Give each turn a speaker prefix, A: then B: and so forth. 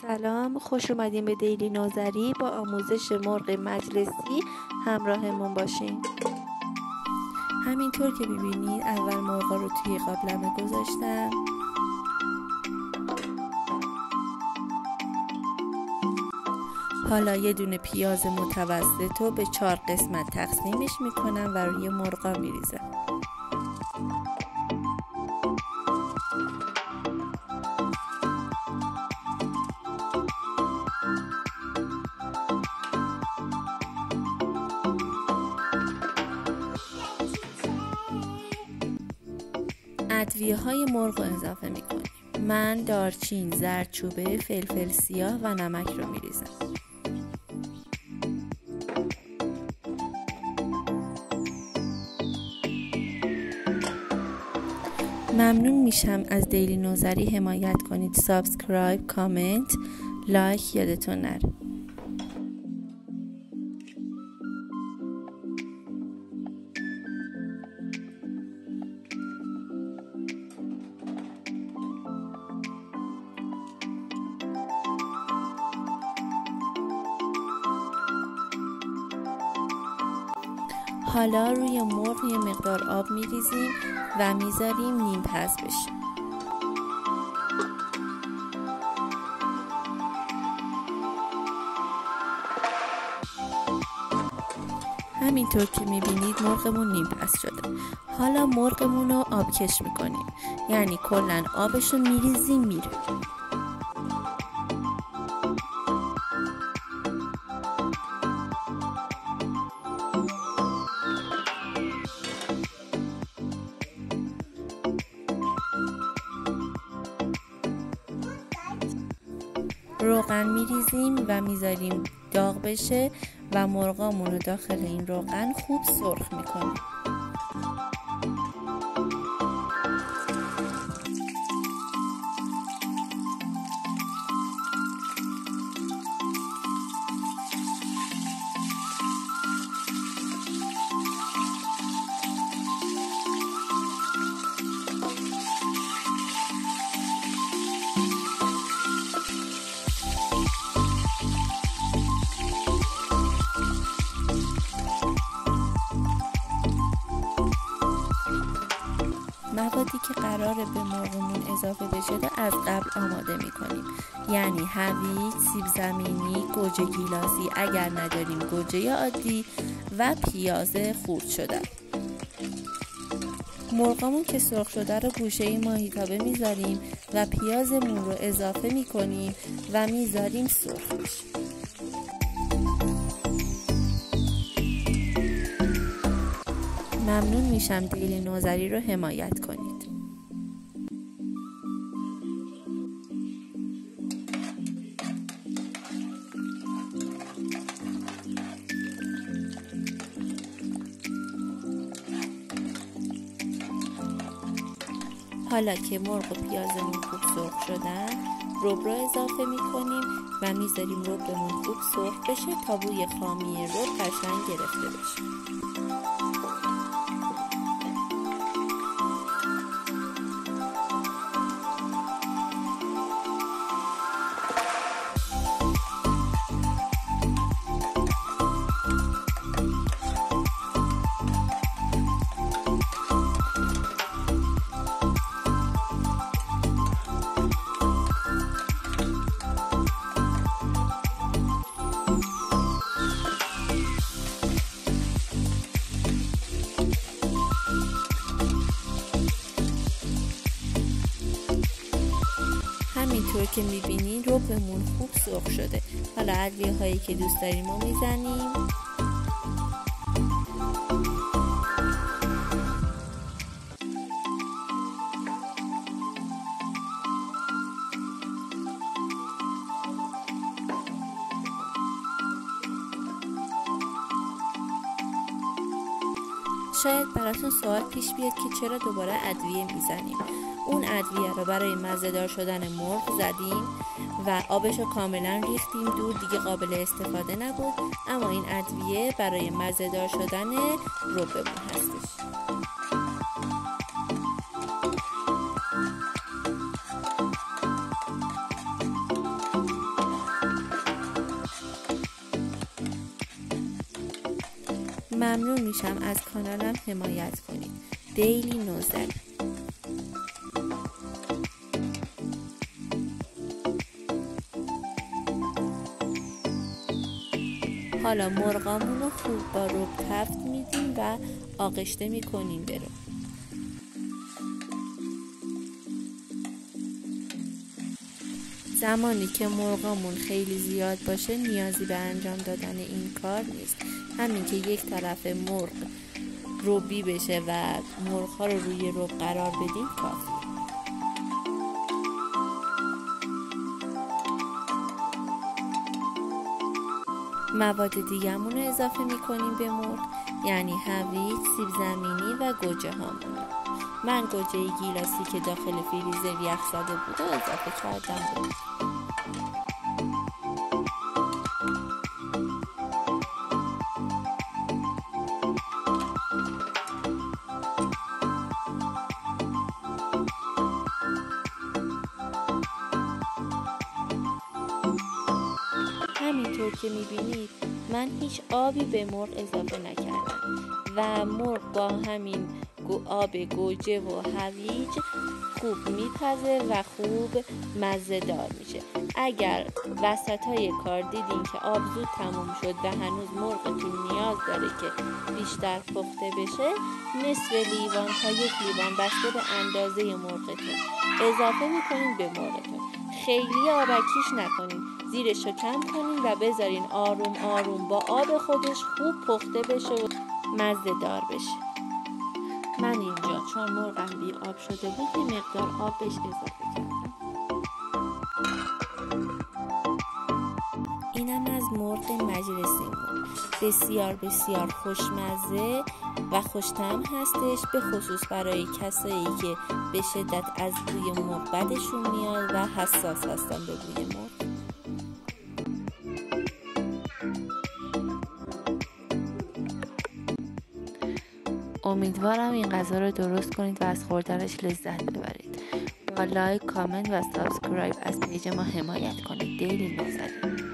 A: سلام، خوش اومدین به دیلی نوذری. با آموزش مرغ مجلسی همراهمون باشین. همینطور که ببینید اول مرغا رو توی قابلمه گذاشتم. حالا یه دونه پیاز متوسط رو به 4 قسمت تقسیمش میکنم و روی مرغا میریزم. ادویه‌های مرغ رو اضافه میکنیم. من دارچین، زردچوبه، فلفل سیاه و نمک رو میریزم. ممنون میشم از دیلی نوذری حمایت کنید. سابسکرایب، کامنت، لایک یادتون نره. حالا روی مرغ یه مقدار آب میریزیم و میذاریم نیم پز بشه. همینطور که میبینید مرغمون نیم پز شده. حالا مرغمون رو آبکش میکنیم، یعنی کلن آبش رو میریزیم میره. روغن میریزیم و میذاریم داغ بشه و مرغامون رو داخل این روغن خوب سرخ میکنیم. موادی که قراره به مرغمون اضافه بشه رو از قبل آماده میکنیم، یعنی هویج، سیب زمینی، گوجه گیلاسی اگر نداریم گوجه عادی و پیاز خورد شده. مرغمون که سرخ شده رو گوشه ماهیتابه میذاریم و پیازمون رو اضافه میکنیم و میذاریم سرخ بشه. ممنون میشم دیلی نوذری رو حمایت کنید. حالا که مرغ و پیازمون خوب سرخ شدن، رب رو اضافه میکنیم و میذاریم ربمون خوب سرخ بشه تا بوی خامی رب قشنگ گرفته بشه. همینطور که میبینید ربمون خوب سرخ شده. حالا ادویه هایی که دوست داریم رو میزنیم. شاید براتون سوال پیش بیاد که چرا دوباره ادویه میزنیم. اون ادویه رو برای مزه‌دار شدن مرغ زدیم و آبش رو کاملا ریختیم دور، دیگه قابل استفاده نبود، اما این ادویه برای مزه‌دار شدن ربمون هستش. ممنون میشم از کانالم حمایت کنید. دیلی نوزری. حالا مرغامون رو خوب با رب تفت میدیم و آغشته میکنیم به رب. زمانی که مرغامون خیلی زیاد باشه نیازی به انجام دادن این کار نیست. همین که یک طرف مرغ ربی بشه و مرغ‌ها رو روی رب قرار بدیم کافیه. مواد دیگه‌مون رو اضافه میکنیم به مرغ، یعنی هویج، سیب زمینی و گوجه هامون. من گوجه گیلاسی که داخل فریزر یخ زده بود و اضافه کردم بود. همینطور که میبینید من هیچ آبی به مرغ اضافه نکردم و مرغ با همین آب گوجه و هویج خوب میپزه و خوب مزه دار میشه. اگر وسطای کار دیدین که آب زود تموم شد و هنوز مرغتون نیاز داره که بیشتر پخته بشه، نصف لیوان تا 1 لیوان بسته به اندازه مرغتون اضافه میکنین به مرغتون. خیلی آبکیش نکنین، زیرش رو کم کنین و بذارین آروم آروم با آب خودش خوب پخته بشه و مزه دار بشه. من اینجا چون مرغم بی آب شده بود یه مقدار آب بهش اضافه کردم. اینم از مرغ مجلسیمون. بسیار بسیار خوشمزه و خوشطعم هستش، به خصوص برای کسایی که به شدت از بوی مرغ بدشون میاد و حساس هستن به بوی مرغ. امیدوارم این غذا رو درست کنید و از خوردنش لذت ببرید. با لایک، کامنت و سابسکرایب از پیج ما حمایت کنید. دیلی نوزری.